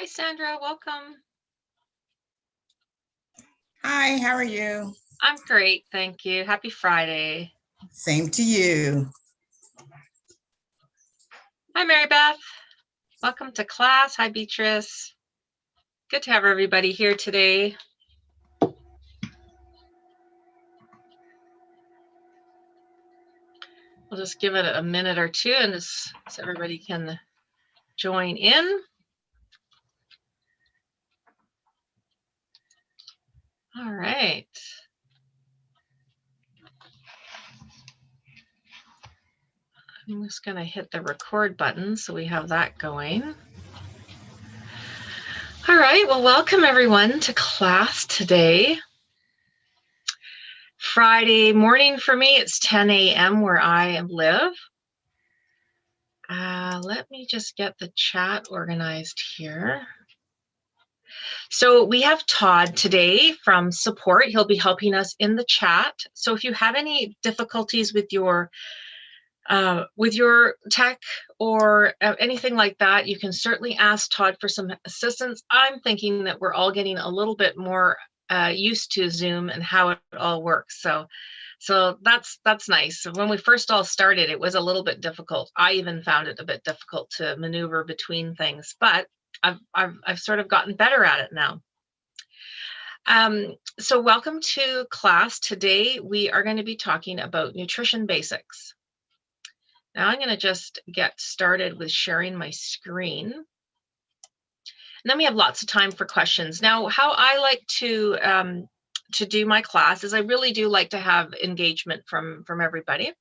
Hi, Sandra. Welcome. Hi, how are you? I'm great. Thank you. Happy Friday. Same to you. Hi, Mary Beth. Welcome to class. Hi, Beatrice. Good to have everybody here today. We'll just give it a minute or two and just so everybody can join in. All right. I'm just going to hit the record button so we have that going. All right. Well, welcome everyone to class today. Friday morning for me, it's 10 a.m. where I live. Let me just get the chat organized here. So we have Todd today from support. He'll be helping us in the chat. So if you have any difficulties with your tech or anything like that, you can certainly ask Todd for some assistance. I'm thinking that we're all getting a little bit more used to Zoom and how it all works. So that's nice. When we first all started, it was a little bit difficult. I even found it a bit difficult to maneuver between things, but I've sort of gotten better at it now. So welcome to class. Today we are going to be talking about nutrition basics. Now I'm going to just get started with sharing my screen. And then we have lots of time for questions. Now, how I like to do my class is I really do like to have engagement from everybody.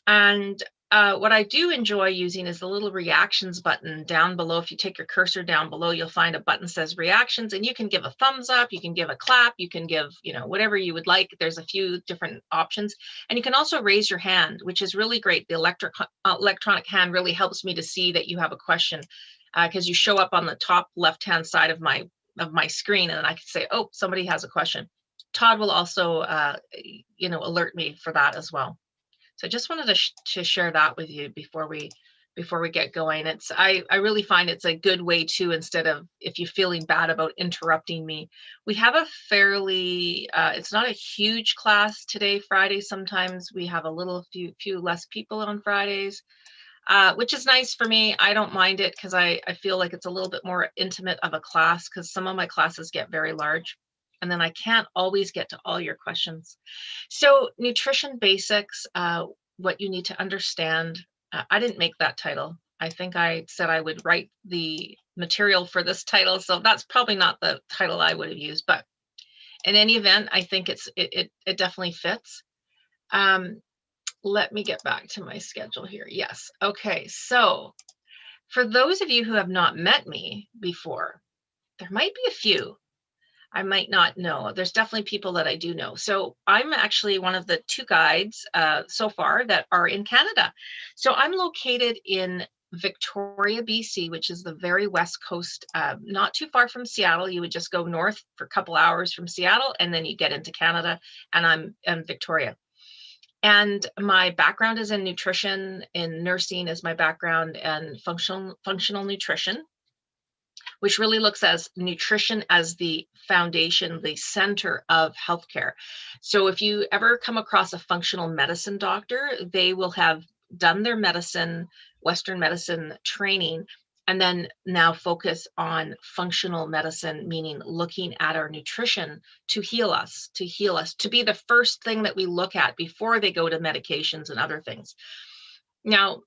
And what I do enjoy using is the little reactions button down below. If you take your cursor down below, you'll find a button that says reactions, and you can give a thumbs up, you can give a clap, you can give, whatever you would like. There's a few different options. And you can also raise your hand, which is really great. The electronic hand really helps me to see that you have a question, because you show up on the top left-hand side of my screen, and I can say, oh, somebody has a question. Todd will also, alert me for that as well. So I just wanted to share that with you before we get going. I really find it's a good way to, instead of if you're feeling bad about interrupting me, we have a fairly, it's not a huge class today, Friday. Sometimes we have a few less people on Fridays, which is nice for me. I don't mind it because I feel like it's a little bit more intimate of a class, because some of my classes get very large. And then I can't always get to all your questions. So nutrition basics, what you need to understand. I didn't make that title. I think I said I would write the material for this title. So that's probably not the title I would have used. But in any event, I think it definitely fits. Let me get back to my schedule here. Yes. Okay. So for those of you who have not met me before, there might be a few. I might not know. There's definitely people that I do know. So I'm actually one of the two guides so far that are in Canada. So I'm located in Victoria, BC, which is the very west coast, not too far from Seattle. You would just go north for a couple hours from Seattle, and then you get into Canada, and I'm in Victoria. And my background is in nutrition, in nursing is my background, and functional nutrition, which really looks at nutrition as the foundation, the center of healthcare. So if you ever come across a functional medicine doctor, they will have done their Western medicine training, and then now focus on functional medicine, meaning looking at our nutrition to heal us, to be the first thing that we look at before they go to medications and other things. Now,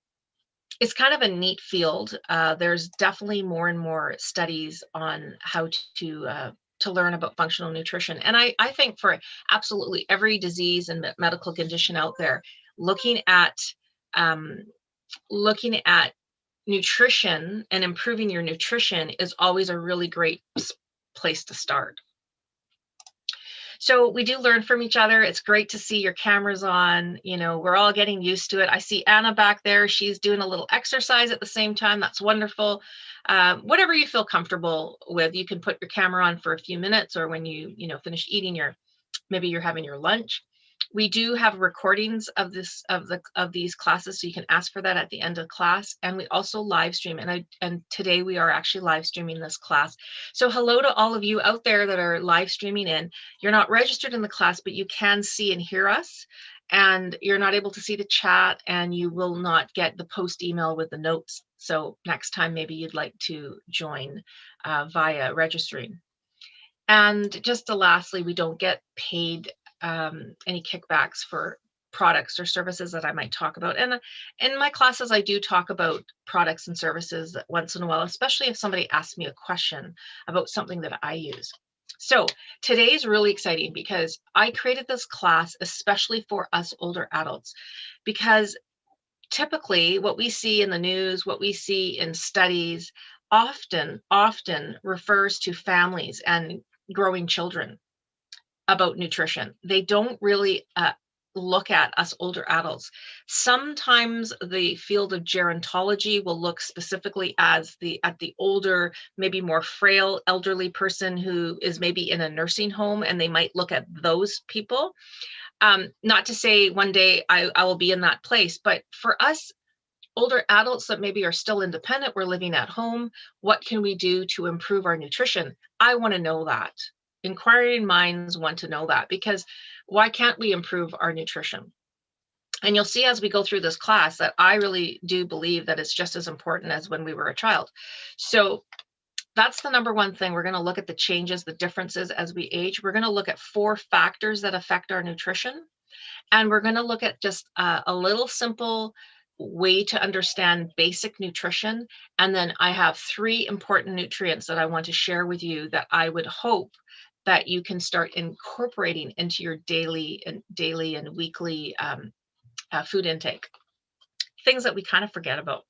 it's kind of a neat field. There's definitely more and more studies on how to learn about functional nutrition. And I think for absolutely every disease and medical condition out there, looking at nutrition and improving your nutrition is always a really great place to start. So we do learn from each other. It's great to see your cameras on. We're all getting used to it. I see Anna back there. She's doing a little exercise at the same time. That's wonderful. Whatever you feel comfortable with, you can put your camera on for a few minutes, or when you finish eating maybe you're having your lunch. We do have recordings of these classes, so you can ask for that at the end of class. And we also live stream, and today we are actually live streaming this class. So hello to all of you out there that are live streaming in. You're not registered in the class, but you can see and hear us. And you're not able to see the chat, and you will not get the post email with the notes. So next time, maybe you'd like to join via registering. And just lastly, we don't get paid any kickbacks for products or services that I might talk about. And in my classes, I do talk about products and services once in a while, especially if somebody asks me a question about something that I use. So today is really exciting because I created this class especially for us older adults, because typically what we see in the news, what we see in studies, often refers to families and growing children about nutrition. They don't really look at us older adults. Sometimes the field of gerontology will look specifically at the older, maybe more frail elderly person who is maybe in a nursing home, and they might look at those people. Not to say one day I will be in that place, but for us older adults that maybe are still independent, we're living at home, what can we do to improve our nutrition? I want to know that. Inquiring minds want to know that, because why can't we improve our nutrition? And you'll see as we go through this class that I really do believe that it's just as important as when we were a child. So that's the number one thing. We're going to look at the changes, the differences as we age. We're going to look at 4 factors that affect our nutrition. And we're going to look at just a little simple way to understand basic nutrition. And then I have 3 important nutrients that I want to share with you that I would hope that you can start incorporating into your daily and weekly food intake. Things that we kind of forget about.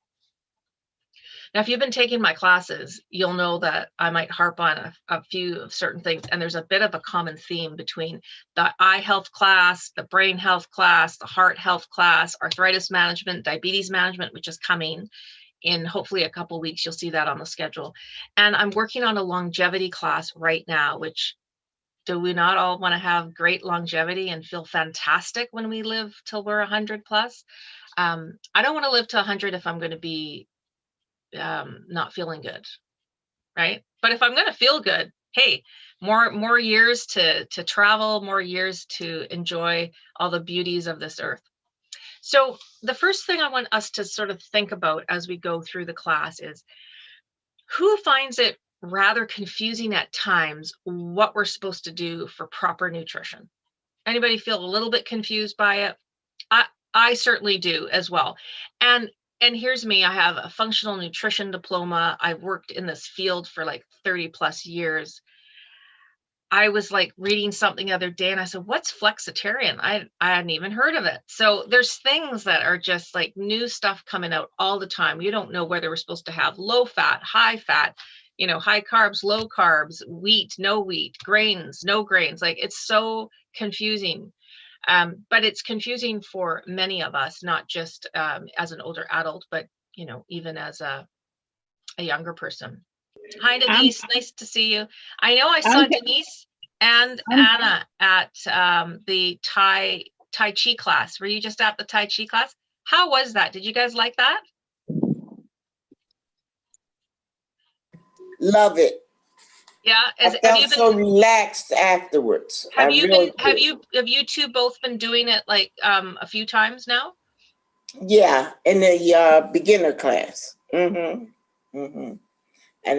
Now, if you've been taking my classes, you'll know that I might harp on a few of certain things, and there's a bit of a common theme between the eye health class, the brain health class, the heart health class, arthritis management, diabetes management, which is coming in hopefully a couple of weeks. You'll see that on the schedule. And I'm working on a longevity class right now, which, do we not all want to have great longevity and feel fantastic when we live till we're 100 plus? I don't want to live to 100 if I'm going to be not feeling good, right? But if I'm going to feel good, hey, more years to travel, more years to enjoy all the beauties of this earth. So the first thing I want us to sort of think about as we go through the class is, who finds it rather confusing at times what we're supposed to do for proper nutrition? Anybody feel a little bit confused by it? I certainly do as well. And here's me. I have a functional nutrition diploma. I've worked in this field for like 30 plus years. I was like reading something the other day and I said, what's flexitarian? I hadn't even heard of it. So there's things that are just like new stuff coming out all the time. You don't know whether we're supposed to have low fat, high fat, high carbs, low carbs, wheat, no wheat, grains, no grains. Like, it's so confusing. But it's confusing for many of us, not just as an older adult, but even as a younger person. Hi, Denise. Nice to see you. I know I saw Denise and Anna at the Tai Chi class. Were you just at the Tai Chi class? How was that? Did you guys like that? Love it. Yeah, I felt so relaxed afterwards. Have you two both been doing it like a few times now? Yeah, in the beginner class. And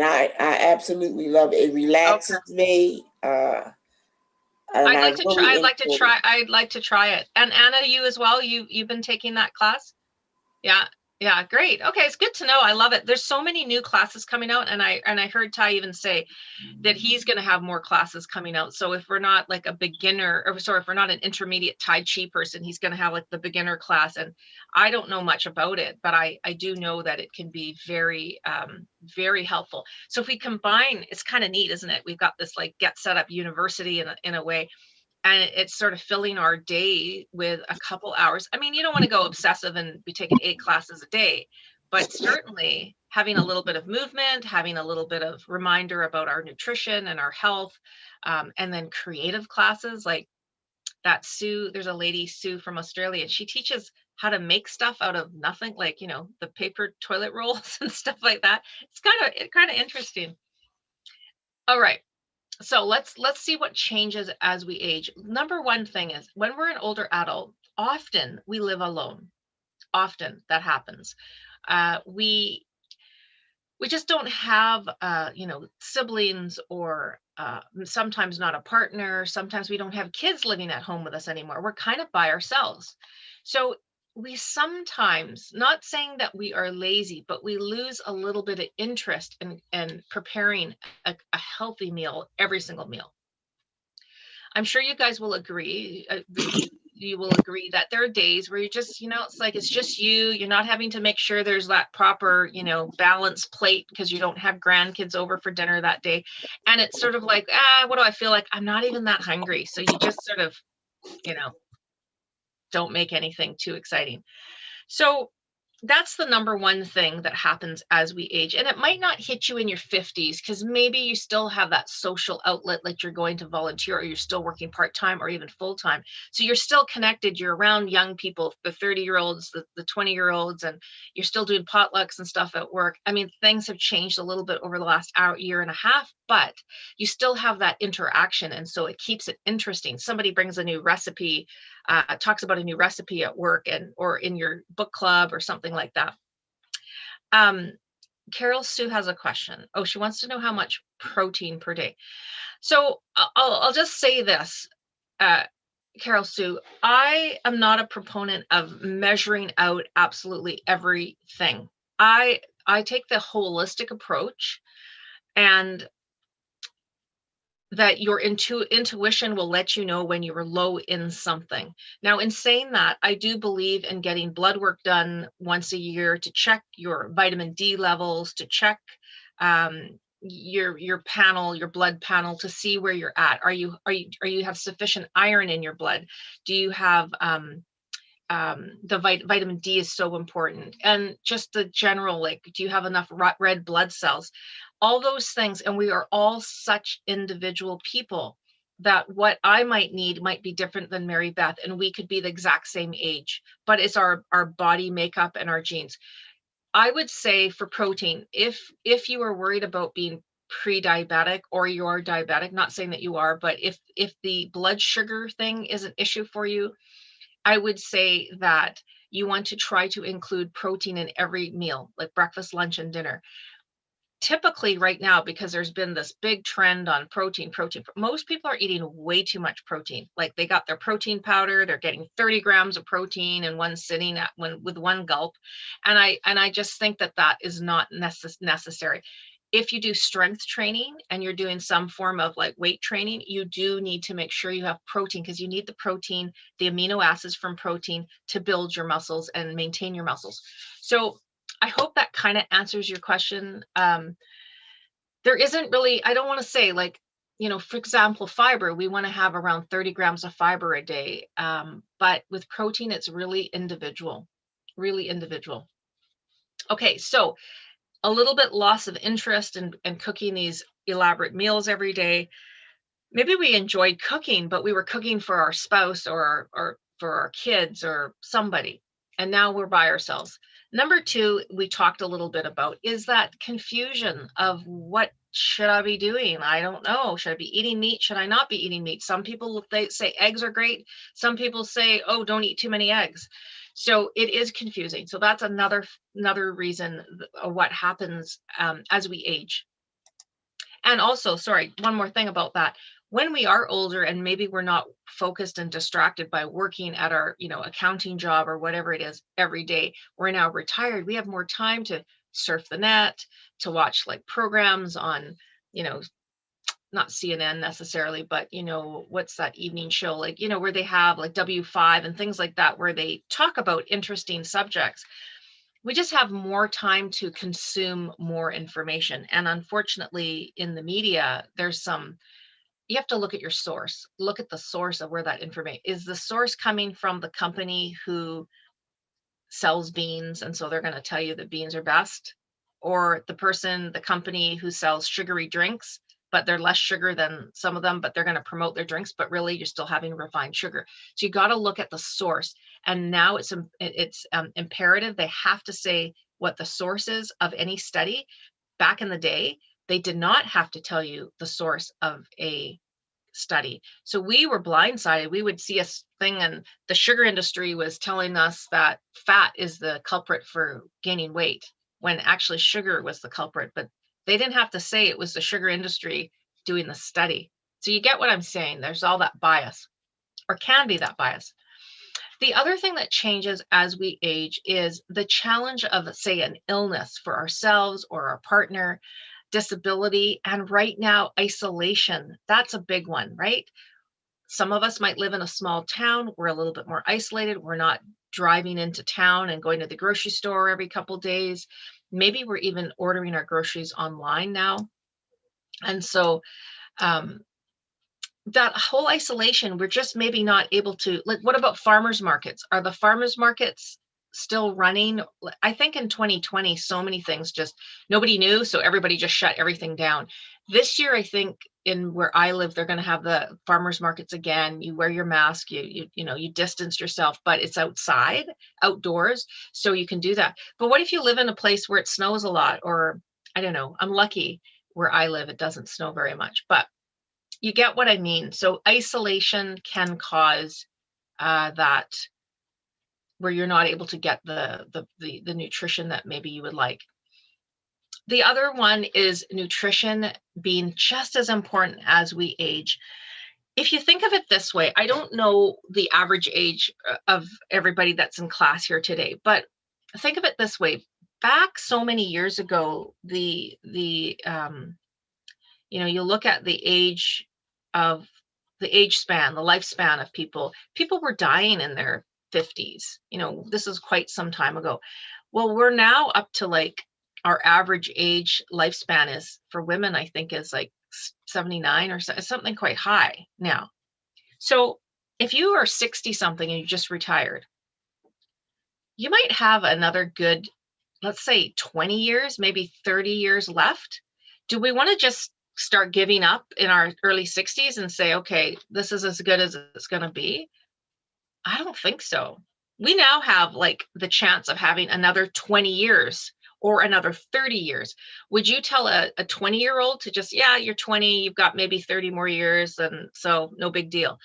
I absolutely love it. It relaxes me. I'd like to try it. And Anna, you as well? You've been taking that class? Yeah, great. Okay, it's good to know. I love it. There's so many new classes coming out, and I heard Ty even say that he's going to have more classes coming out. So if we're not like a beginner, or sorry, if we're not an intermediate Tai Chi person, he's going to have like the beginner class. And I don't know much about it, but I do know that it can be very, very helpful. So if we combine, it's kind of neat, isn't it? We've got this like Get Set Up University in a way. And it's sort of filling our day with a couple hours. I mean, you don't want to go obsessive and be taking 8 classes a day, but certainly having a little bit of movement, having a little bit of reminder about our nutrition and our health, and then creative classes. Like, that Sue, there's a lady, Sue from Australia, and she teaches how to make stuff out of nothing, like, the paper toilet rolls and stuff like that. It's kind of interesting. All right. So let's see what changes as we age. Number one thing is when we're an older adult, often we live alone. Often that happens. We just don't have siblings, or sometimes not a partner. Sometimes we don't have kids living at home with us anymore. We're kind of by ourselves. So we sometimes, not saying that we are lazy, but we lose a little bit of interest in preparing a healthy meal every single meal. I'm sure you guys will agree. You will agree that there are days where you just, it's like it's just you're not having to make sure there's that proper, balanced plate because you don't have grandkids over for dinner that day. And it's sort of like, what do I feel like? I'm not even that hungry. So you just sort of, don't make anything too exciting. So that's the number one thing that happens as we age. And it might not hit you in your 50s because maybe you still have that social outlet, like you're going to volunteer, or you're still working part-time or even full-time. So you're still connected. You're around young people, the 30-year-olds, the 20-year-olds, and you're still doing potlucks and stuff at work. I mean, things have changed a little bit over the last year and a half, but you still have that interaction. And so it keeps it interesting. Somebody brings a new recipe, talks about a new recipe at work or in your book club or something like that. Carol Sue has a question. Oh, she wants to know how much protein per day. So I'll just say this, Carol Sue, I am not a proponent of measuring out absolutely everything. I take the holistic approach, and that your intuition will let you know when you are low in something. Now, in saying that, I do believe in getting blood work done once a year to check your vitamin D levels, to check your panel, your blood panel, to see where you're at. Are you have sufficient iron in your blood? Do you have the vitamin D is so important, and just the general, like, do you have enough red blood cells? All those things. And we are all such individual people that what I might need might be different than Mary Beth, and we could be the exact same age, but it's our body makeup and our genes. I would say for protein, if you are worried about being pre-diabetic, or you are diabetic, not saying that you are, but if the blood sugar thing is an issue for you, I would say that you want to try to include protein in every meal, like breakfast, lunch, and dinner. Typically right now, because there's been this big trend on protein, most people are eating way too much protein. Like, they got their protein powder, they're getting 30 grams of protein in one sitting with one gulp. And I just think that is not necessary. If you do strength training and you're doing some form of like weight training, you do need to make sure you have protein, because you need the protein, the amino acids from protein, to build your muscles and maintain your muscles. So I hope that kind of answers your question. There isn't really, I don't want to say, like, for example, fiber, we want to have around 30 grams of fiber a day. But with protein, it's really individual, really individual. Okay, so a little bit loss of interest in cooking these elaborate meals every day. Maybe we enjoyed cooking, but we were cooking for our spouse or for our kids or somebody, and now we're by ourselves. Number two, we talked a little bit about, is that confusion of what should I be doing? I don't know. Should I be eating meat? Should I not be eating meat? Some people, they say eggs are great. Some people say, oh, don't eat too many eggs. So it is confusing. So that's another reason of what happens as we age. And also, sorry, one more thing about that. When we are older and maybe we're not focused and distracted by working at our, accounting job or whatever it is every day, we're now retired. We have more time to surf the net, to watch like programs on, not CNN necessarily, but what's that evening show, like, where they have like W5 and things like that, where they talk about interesting subjects. We just have more time to consume more information. And unfortunately, in the media, you have to look at your source. Look at the source of where that information is. The source coming from the company who sells beans, and so they're going to tell you that beans are best, or the company who sells sugary drinks, but they're less sugar than some of them, but they're going to promote their drinks, but really you're still having refined sugar. So you got to look at the source. And now it's imperative. They have to say what the source is of any study. Back in the day, they did not have to tell you the source of a study. So we were blindsided. We would see a thing and the sugar industry was telling us that fat is the culprit for gaining weight, when actually sugar was the culprit, but they didn't have to say it was the sugar industry doing the study. So you get what I'm saying? There's all that bias, or can be that bias. The other thing that changes as we age is the challenge of, say, an illness for ourselves or our partner, disability, and right now, isolation. That's a big one, right? Some of us might live in a small town. We're a little bit more isolated. We're not driving into town and going to the grocery store every couple of days. Maybe we're even ordering our groceries online now. And so that whole isolation, we're just maybe not able to, like, what about farmers markets? Are the farmers markets still running? I think in 2020, so many things just, nobody knew, so everybody just shut everything down. This year, I think in where I live, they're going to have the farmers markets again. You wear your mask, you distance yourself, but it's outside, outdoors, so you can do that. But what if you live in a place where it snows a lot? Or I don't know, I'm lucky where I live, it doesn't snow very much, but you get what I mean. So isolation can cause that, where you're not able to get the nutrition that maybe you would like. The other one is nutrition being just as important as we age. If you think of it this way, I don't know the average age of everybody that's in class here today, but think of it this way. Back so many years ago, you look at the age span, the lifespan of people were dying in their 50s. This is quite some time ago. Well, we're now up to, like, our average age lifespan is for women, I think, is like 79 or something quite high now. So if you are 60 something and you just retired, you might have another good, let's say 20 years, maybe 30 years left. Do we want to just start giving up in our early 60s and say, okay, this is as good as it's going to be? I don't think so. We now have, like, the chance of having another 20 years or another 30 years. Would you tell a 20-year-old to just, yeah, you're 20, you've got maybe 30 more years, and so no big deal?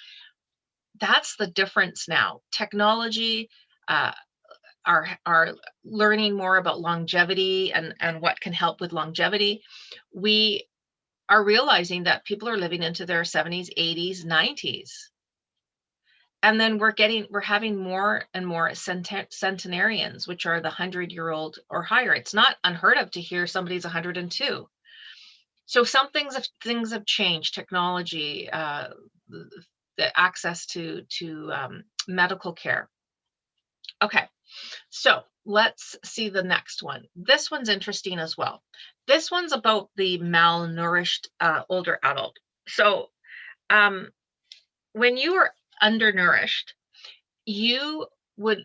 That's the difference now. Technology, are learning more about longevity and what can help with longevity. We are realizing that people are living into their 70s, 80s, 90s. And then we're having more and more centenarians, which are the 100-year-old or higher. It's not unheard of to hear somebody's 102. So some things have changed. Technology, the access to medical care. Okay, so let's see the next one. This one's interesting as well. This one's about the malnourished older adult. So when you are undernourished, you would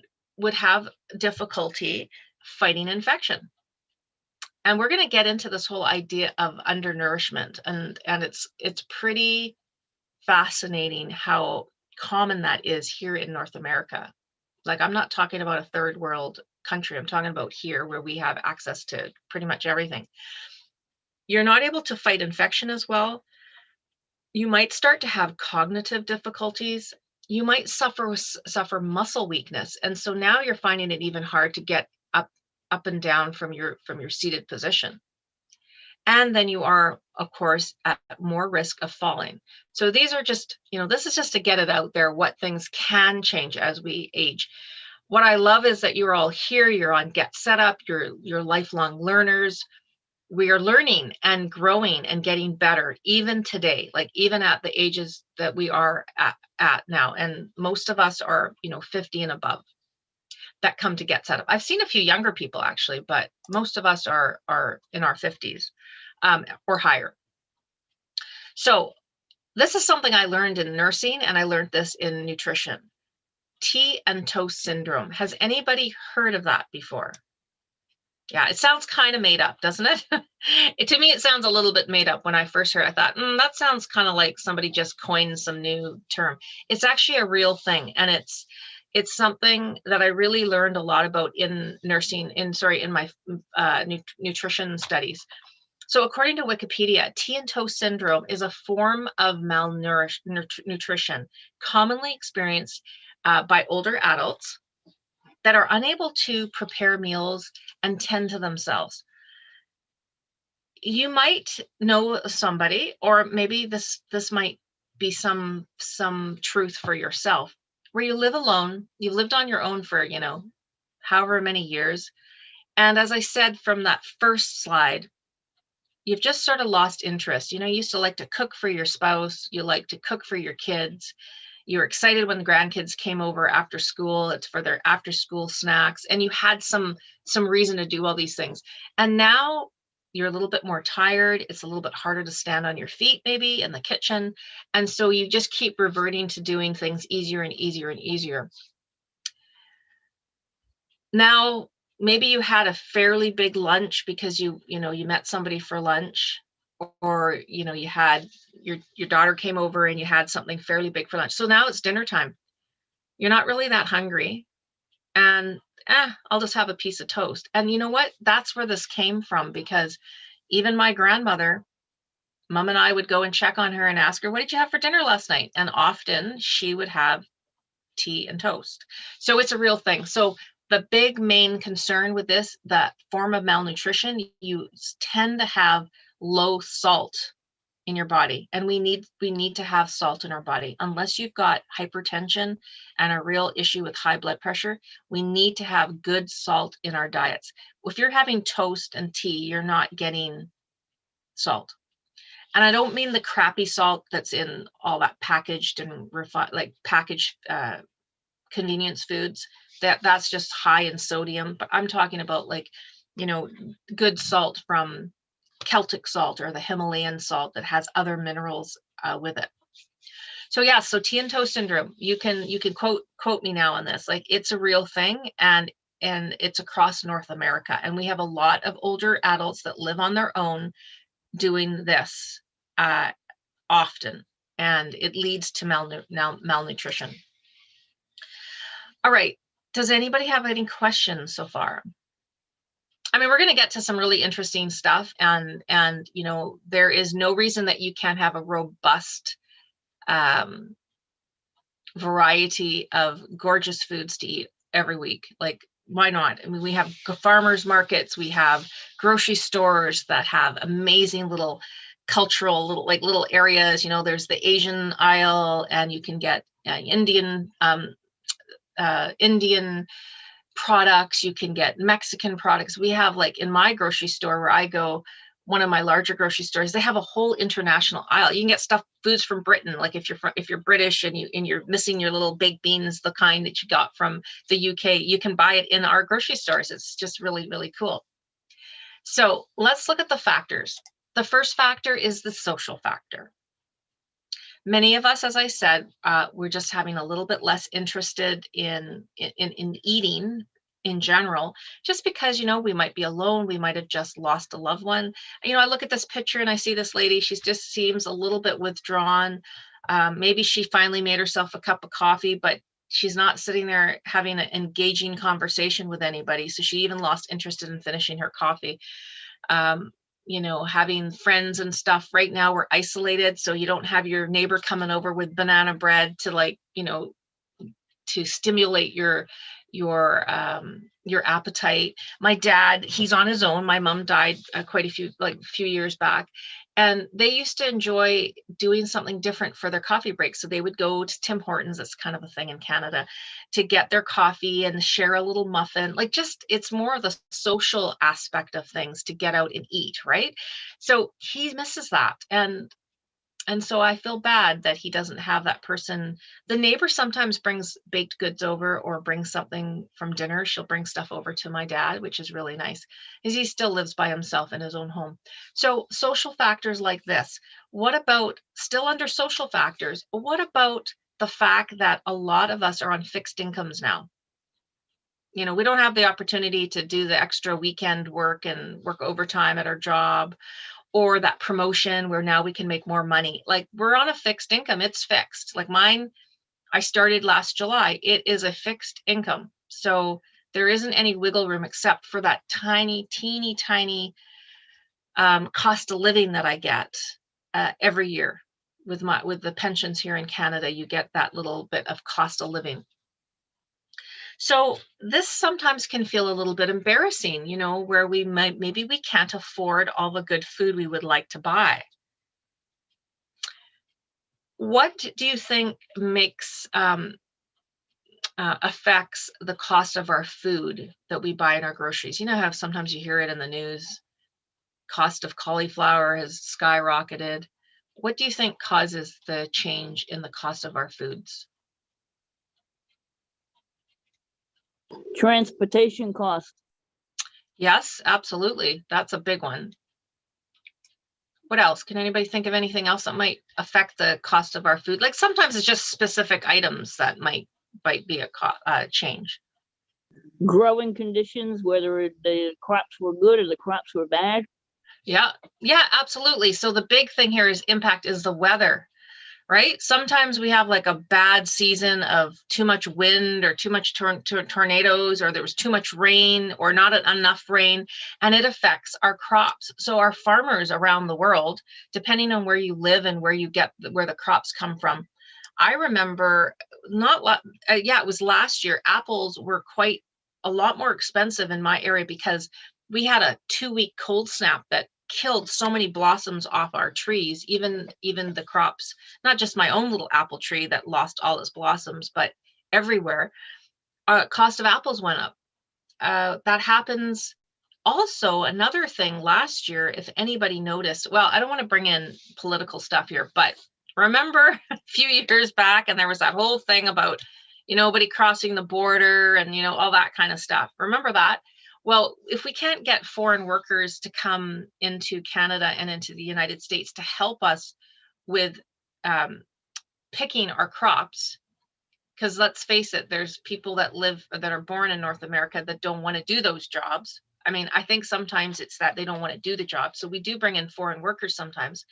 have difficulty fighting infection. And we're going to get into this whole idea of undernourishment, and it's pretty fascinating how common that is here in North America. Like, I'm not talking about a third world country. I'm talking about here, where we have access to pretty much everything. You're not able to fight infection as well. You might start to have cognitive difficulties. You might suffer muscle weakness. And so now you're finding it even hard to get up and down from your seated position. And then you are, of course, at more risk of falling. So these are just, this is just to get it out there, what things can change as we age. What I love is that you're all here, you're on Get Set Up, you're lifelong learners. We are learning and growing and getting better, even today, like even at the ages that we are at now. And most of us are, 50 and above that come to Get Set Up. I've seen a few younger people actually, but most of us are in our 50s. Or higher. So this is something I learned in nursing, and I learned this in nutrition. Tea and toast syndrome. Has anybody heard of that before? Yeah, it sounds kind of made up, doesn't it? To me, it sounds a little bit made up. When I first heard it, I thought, that sounds kind of like somebody just coined some new term. It's actually a real thing. And it's something that I really learned a lot about in nursing, in my nutrition studies. So according to Wikipedia, tea and toast syndrome is a form of malnutrition commonly experienced by older adults that are unable to prepare meals and tend to themselves. You might know somebody, or maybe this might be some truth for yourself, where you live alone. You've lived on your own for, however many years. And as I said from that first slide, you've just sort of lost interest. You used to like to cook for your spouse. You like to cook for your kids. You were excited when the grandkids came over after school. It's for their after school snacks. And you had some reason to do all these things. And now you're a little bit more tired. It's a little bit harder to stand on your feet, maybe in the kitchen. And so you just keep reverting to doing things easier and easier and easier. Now, maybe you had a fairly big lunch because you met somebody for lunch, or you had your daughter came over and you had something fairly big for lunch. So now it's dinner time. You're not really that hungry, and I'll just have a piece of toast. And you know what? That's where this came from, because even my grandmother, Mom and I would go and check on her and ask her, what did you have for dinner last night? And often she would have tea and toast. So it's a real thing. So the big main concern with this, that form of malnutrition, you tend to have low salt in your body. And we need to have salt in our body. Unless you've got hypertension and a real issue with high blood pressure, we need to have good salt in our diets. If you're having toast and tea, you're not getting salt. And I don't mean the crappy salt that's in all that packaged and refined, like packaged convenience foods. That's just high in sodium. But I'm talking about good salt from Celtic salt or the Himalayan salt that has other minerals with it. So yeah, so tea and toast syndrome, you can quote me now on this. Like, it's a real thing, and it's across North America. And we have a lot of older adults that live on their own doing this often, and it leads to malnutrition. All right, does anybody have any questions so far? I mean, we're going to get to some really interesting stuff, and there is no reason that you can't have a robust variety of gorgeous foods to eat every week. Like, why not? I mean, we have farmers markets, we have grocery stores that have amazing little cultural little areas. There's the Asian aisle, and you can get Indian products, you can get Mexican products. We have, like, in my grocery store where I go, one of my larger grocery stores, they have a whole international aisle. You can get foods from Britain. Like, if you're British and you're missing your little baked beans, the kind that you got from the UK, you can buy it in our grocery stores. It's just really, really cool. So let's look at the factors. The first factor is the social factor. Many of us, as I said, we're just having a little bit less interested in eating in general, just because, we might be alone. We might have just lost a loved one. I look at this picture and I see this lady, she just seems a little bit withdrawn. Maybe she finally made herself a cup of coffee, but she's not sitting there having an engaging conversation with anybody. So she even lost interest in finishing her coffee. Having friends and stuff. Right now we're isolated, so you don't have your neighbor coming over with banana bread to to stimulate your appetite. My dad, he's on his own. My mom died quite a few years back, and they used to enjoy doing something different for their coffee break. So they would go to Tim Hortons, that's kind of a thing in Canada, to get their coffee and share a little muffin. It's more of the social aspect of things, to get out and eat, right? So he misses that. And so I feel bad that he doesn't have that person. The neighbor sometimes brings baked goods over or brings something from dinner. She'll bring stuff over to my dad, which is really nice, because he still lives by himself in his own home. So social factors like this. What about, still under social factors, what about the fact that a lot of us are on fixed incomes now? You know, we don't have the opportunity to do the extra weekend work and work overtime at our job, or that promotion where now we can make more money. Like, we're on a fixed income. It's fixed. Like mine, I started last July. It is a fixed income. So there isn't any wiggle room except for that tiny, teeny, tiny cost of living that I get every year with the pensions here in Canada. You get that little bit of cost of living. So this sometimes can feel a little bit embarrassing, you know, where maybe we can't afford all the good food we would like to buy. What do you think affects the cost of our food that we buy in our groceries? You know how sometimes you hear it in the news, cost of cauliflower has skyrocketed. What do you think causes the change in the cost of our foods? Transportation costs. Yes, absolutely. That's a big one. What else? Can anybody think of anything else that might affect the cost of our food? Like sometimes it's just specific items that might be a change. Growing conditions, whether the crops were good or the crops were bad. Yeah, absolutely. So the big thing here is impact is the weather, right? Sometimes we have like a bad season of too much wind or too much tornadoes, or there was too much rain or not enough rain, and it affects our crops. So our farmers around the world, depending on where you live and where the crops come from. I remember it was last year, apples were quite a lot more expensive in my area because we had a 2-week cold snap that killed so many blossoms off our trees, even the crops, not just my own little apple tree that lost all its blossoms, but everywhere. Cost of apples went up. That happens. Also, another thing last year, if anybody noticed, well, I don't want to bring in political stuff here, but remember a few years back, and there was that whole thing about, nobody crossing the border and, all that kind of stuff. Remember that? Well, if we can't get foreign workers to come into Canada and into the United States to help us with picking our crops, because let's face it, there's people that are born in North America that don't want to do those jobs. I mean, I think sometimes it's that they don't want to do the job. So we do bring in foreign workers sometimes.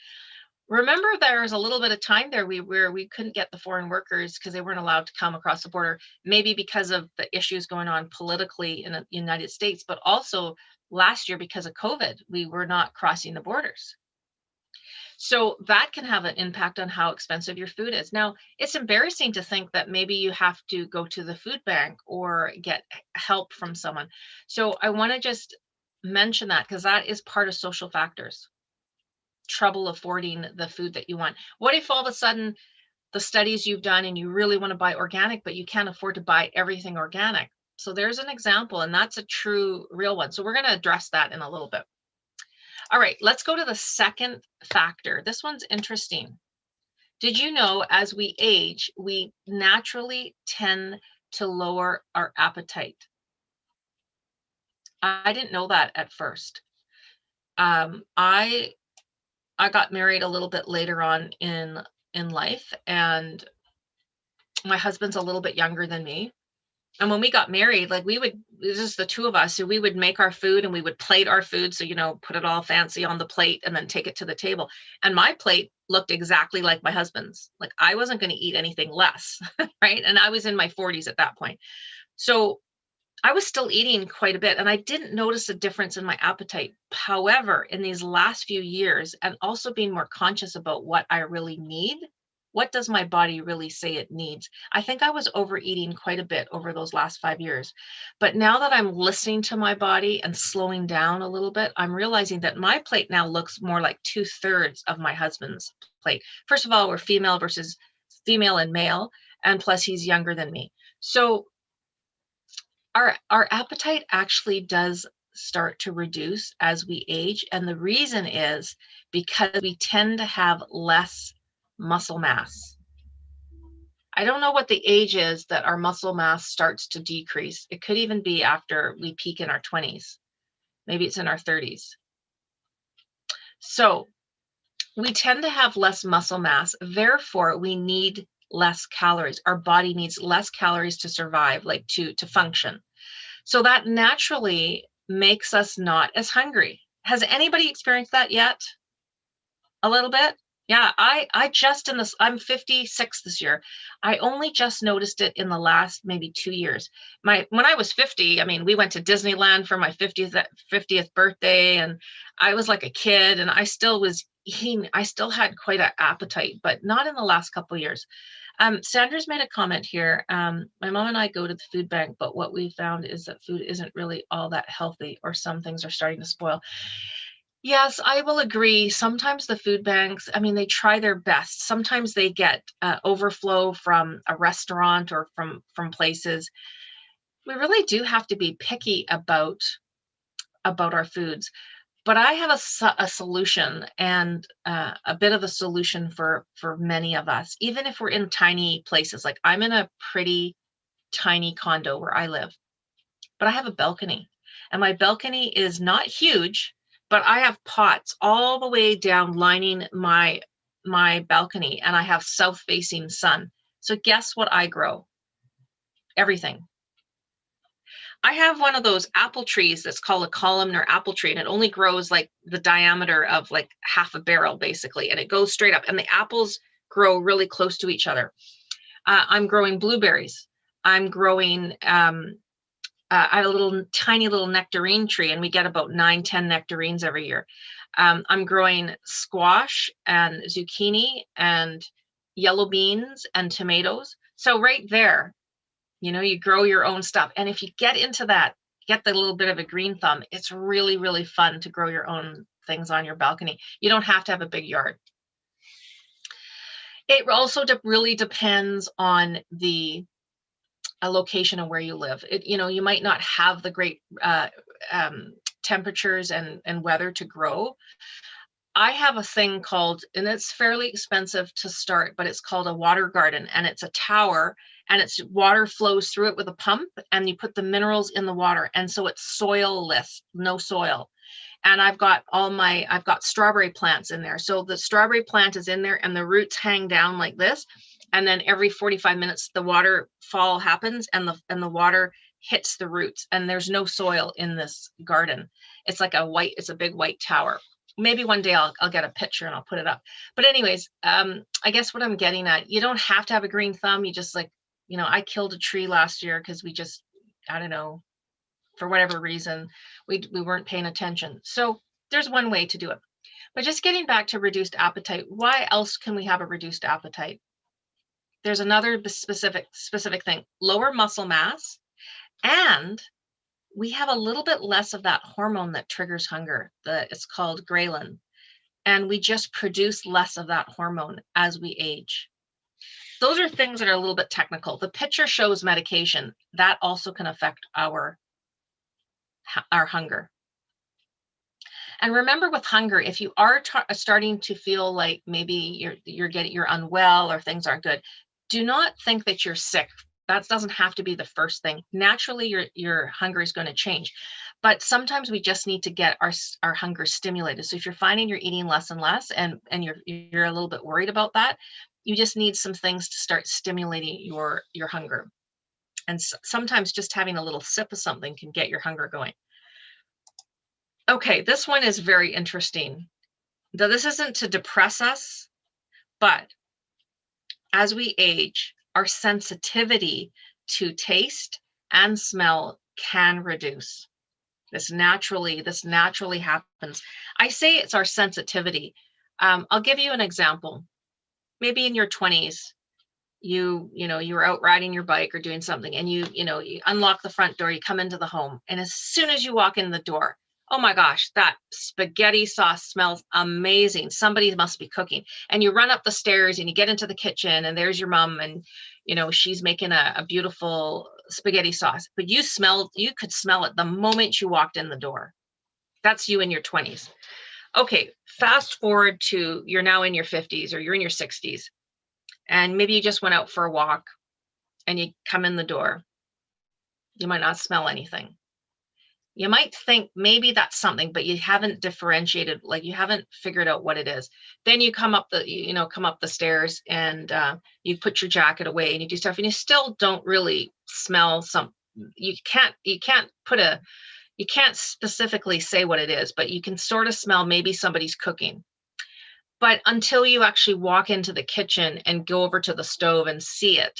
Remember, there was a little bit of time there where we couldn't get the foreign workers because they weren't allowed to come across the border, maybe because of the issues going on politically in the United States, but also last year because of COVID, we were not crossing the borders. So that can have an impact on how expensive your food is. Now, it's embarrassing to think that maybe you have to go to the food bank or get help from someone. So I want to just mention that because that is part of social factors. Trouble affording the food that you want. What if all of a sudden the studies you've done and you really want to buy organic, but you can't afford to buy everything organic? So there's an example, and that's a true, real one. So we're going to address that in a little bit. All right, let's go to the second factor. This one's interesting. Did you know as we age, we naturally tend to lower our appetite? I didn't know that at first. I got married a little bit later on in life, and my husband's a little bit younger than me. And when we got married, like it was just the two of us, so we would make our food and we would plate our food. So, put it all fancy on the plate and then take it to the table. And my plate looked exactly like my husband's. Like I wasn't going to eat anything less, right? And I was in my 40s at that point. So I was still eating quite a bit, and I didn't notice a difference in my appetite. However, in these last few years, and also being more conscious about what I really need, what does my body really say it needs? I think I was overeating quite a bit over those last 5 years. But now that I'm listening to my body and slowing down a little bit, I'm realizing that my plate now looks more like 2/3 of my husband's plate. First of all, we're female versus female and male, and plus he's younger than me. So our appetite actually does start to reduce as we age. And the reason is because we tend to have less muscle mass. I don't know what the age is that our muscle mass starts to decrease. It could even be after we peak in our 20s. Maybe it's in our 30s. So we tend to have less muscle mass. Therefore, we need less calories. Our body needs less calories to survive, like to function. So that naturally makes us not as hungry. Has anybody experienced that yet? A little bit? Yeah, I just I'm 56 this year. I only just noticed it in the last maybe 2 years. When I was 50, I mean, we went to Disneyland for my 50th birthday, and I was like a kid, and I still was eating. I still had quite an appetite, but not in the last couple of years. Sandra's made a comment here. My mom and I go to the food bank, but what we found is that food isn't really all that healthy, or some things are starting to spoil. Yes, I will agree. Sometimes the food banks, I mean, they try their best. Sometimes they get overflow from a restaurant or from places. We really do have to be picky about our foods. But I have a solution, and a bit of a solution for many of us, even if we're in tiny places. Like, I'm in a pretty tiny condo where I live, but I have a balcony, and my balcony is not huge, but I have pots all the way down lining my balcony, and I have south facing sun. So guess what I grow? Everything. I have one of those apple trees that's called a columnar apple tree, and it only grows like the diameter of like half a barrel, basically, and it goes straight up, and the apples grow really close to each other. I'm growing blueberries. I'm growing, I have a tiny little nectarine tree, and we get about 9-10 nectarines every year. I'm growing squash and zucchini and yellow beans and tomatoes. So right there, you grow your own stuff. And if you get into that, get the little bit of a green thumb, it's really, really fun to grow your own things on your balcony. You don't have to have a big yard. It also really depends on the location of where you live. You might not have the great temperatures and weather to grow. I have a thing called, and it's fairly expensive to start, but it's called a water garden, and it's a tower, and it's water flows through it with a pump, and you put the minerals in the water, and so it's soilless, no soil. And I've got strawberry plants in there. So the strawberry plant is in there, and the roots hang down like this, and then every 45 minutes the waterfall happens, and the water hits the roots, and there's no soil in this garden. It's like it's a big white tower. Maybe one day I'll get a picture and I'll put it up. But anyways, I guess what I'm getting at, you don't have to have a green thumb. You just I killed a tree last year because we just, I don't know, for whatever reason, we weren't paying attention. So there's one way to do it. But just getting back to reduced appetite, why else can we have a reduced appetite? There's another specific thing, lower muscle mass, and we have a little bit less of that hormone that triggers hunger. It's called ghrelin, and we just produce less of that hormone as we age. Those are things that are a little bit technical. The picture shows medication. That also can affect our hunger. And remember, with hunger, if you are starting to feel like maybe you're unwell or things aren't good, do not think that you're sick. That doesn't have to be the first thing. Naturally, your hunger is going to change, but sometimes we just need to get our hunger stimulated. So if you're finding you're eating less and less, and you're a little bit worried about that, you just need some things to start stimulating your hunger. And sometimes just having a little sip of something can get your hunger going. Okay, this one is very interesting. Now, this isn't to depress us, but as we age, our sensitivity to taste and smell can reduce. This naturally happens. I say it's our sensitivity. I'll give you an example. Maybe in your 20s, you were out riding your bike or doing something, and you unlock the front door, you come into the home, and as soon as you walk in the door, oh my gosh, that spaghetti sauce smells amazing. Somebody must be cooking. And you run up the stairs and you get into the kitchen, and there's your mom, and she's making a beautiful spaghetti sauce. But you could smell it the moment you walked in the door. That's you in your 20s. Okay, fast forward to you're now in your 50s or you're in your 60s. And maybe you just went out for a walk and you come in the door. You might not smell anything. You might think maybe that's something, but you haven't differentiated, like you haven't figured out what it is. Then you come up the stairs, and you put your jacket away and you do stuff, and you still don't really smell you can't specifically say what it is, but you can sort of smell maybe somebody's cooking. But until you actually walk into the kitchen and go over to the stove and see it,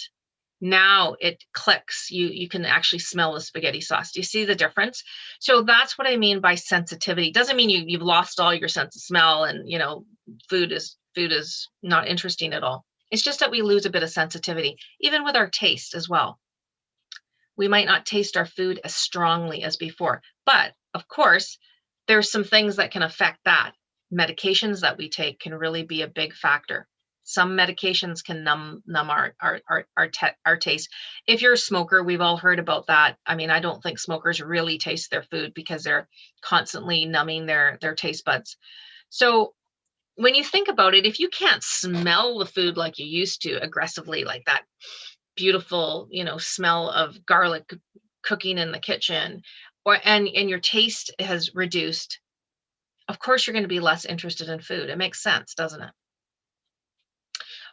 now it clicks. You can actually smell the spaghetti sauce. Do you see the difference? So that's what I mean by sensitivity. Doesn't mean you've lost all your sense of smell and, you know, food is not interesting at all. It's just that we lose a bit of sensitivity, even with our taste as well. We might not taste our food as strongly as before, but of course, there's some things that can affect that. Medications that we take can really be a big factor. Some medications can numb our taste. If you're a smoker, we've all heard about that. I mean, I don't think smokers really taste their food because they're constantly numbing their taste buds. So when you think about it, if you can't smell the food like you used to aggressively, like that beautiful, you know, smell of garlic cooking in the kitchen, and your taste has reduced, of course you're going to be less interested in food. It makes sense, doesn't it?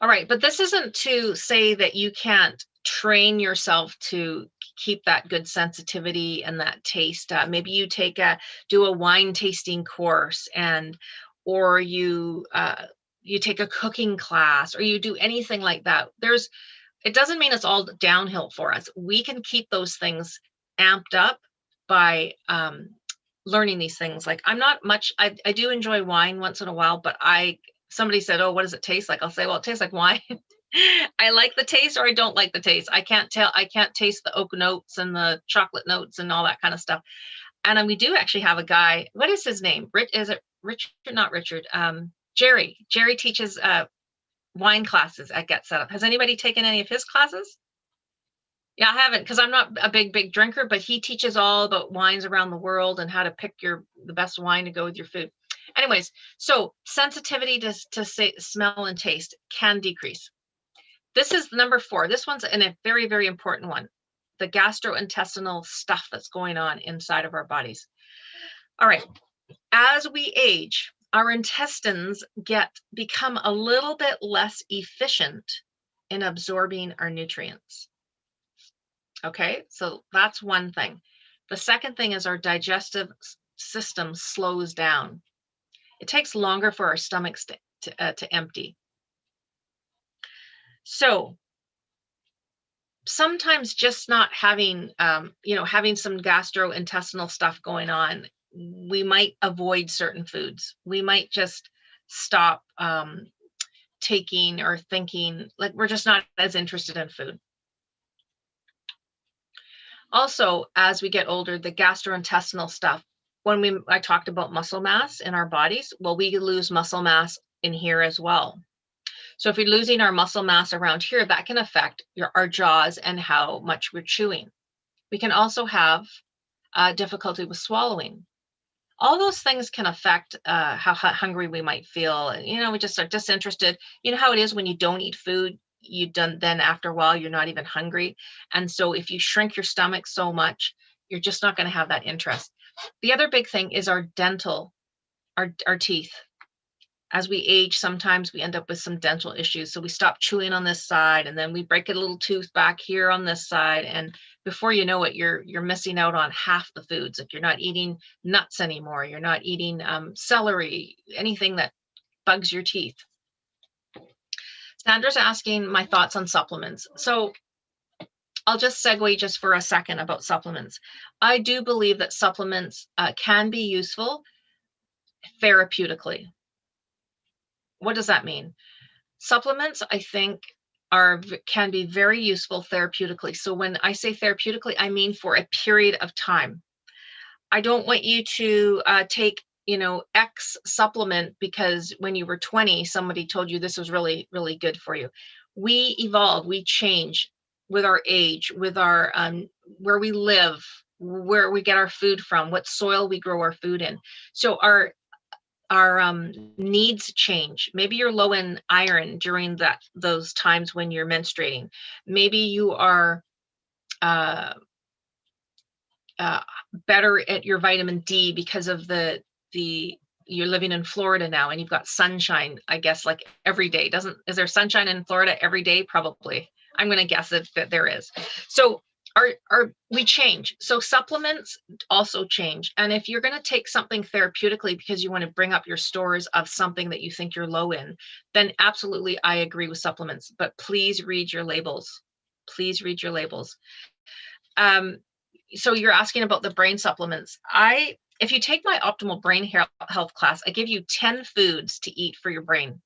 All right, but this isn't to say that you can't train yourself to keep that good sensitivity and that taste. Maybe you do a wine tasting course, or you take a cooking class, or you do anything like that. It doesn't mean it's all downhill for us. We can keep those things amped up by learning these things. Like I do enjoy wine once in a while, but somebody said, oh, what does it taste like? I'll say, well, it tastes like wine. I like the taste or I don't like the taste. I can't taste the oak notes and the chocolate notes and all that kind of stuff. And we do actually have a guy, what is his name? Is it Richard? Not Richard. Jerry. Jerry teaches wine classes at Get Set Up. Has anybody taken any of his classes? Yeah, I haven't, because I'm not a big drinker, but he teaches all about wines around the world and how to pick the best wine to go with your food. Anyways, so sensitivity to smell and taste can decrease. This is number 4. This one's a very, very important one. The gastrointestinal stuff that's going on inside of our bodies. All right. As we age, our intestines become a little bit less efficient in absorbing our nutrients. Okay, so that's one thing. The second thing is our digestive system slows down. It takes longer for our stomachs to empty. So sometimes just not having, having some gastrointestinal stuff going on, we might avoid certain foods. We might just stop taking or thinking, like we're just not as interested in food. Also, as we get older, the gastrointestinal stuff, I talked about muscle mass in our bodies, well, we lose muscle mass in here as well. So if we're losing our muscle mass around here, that can affect our jaws and how much we're chewing. We can also have difficulty with swallowing. All those things can affect how hungry we might feel. We just are disinterested. You know how it is when you don't eat food, then after a while, you're not even hungry. And so if you shrink your stomach so much, you're just not going to have that interest. The other big thing is our teeth. As we age, sometimes we end up with some dental issues. So we stop chewing on this side, and then we break a little tooth back here on this side. And before you know it, you're missing out on half the foods. If you're not eating nuts anymore, you're not eating celery, anything that bugs your teeth. Sandra's asking my thoughts on supplements. So I'll just segue just for a second about supplements. I do believe that supplements can be useful therapeutically. What does that mean? Supplements, I think, can be very useful therapeutically. So when I say therapeutically, I mean for a period of time. I don't want you to take X supplement because when you were 20, somebody told you this was really, really good for you. We evolve, we change with our age, with our where we live, where we get our food from, what soil we grow our food in. So our needs change. Maybe you're low in iron during those times when you're menstruating. Maybe you are better at your vitamin D because of you're living in Florida now and you've got sunshine, I guess, like every day. Is there sunshine in Florida every day? Probably. I'm going to guess that there is. So we change. So supplements also change. And if you're going to take something therapeutically because you want to bring up your stores of something that you think you're low in, then absolutely I agree with supplements. But please read your labels. Please read your labels. So you're asking about the brain supplements. If you take my optimal brain health class, I give you 10 foods to eat for your brain.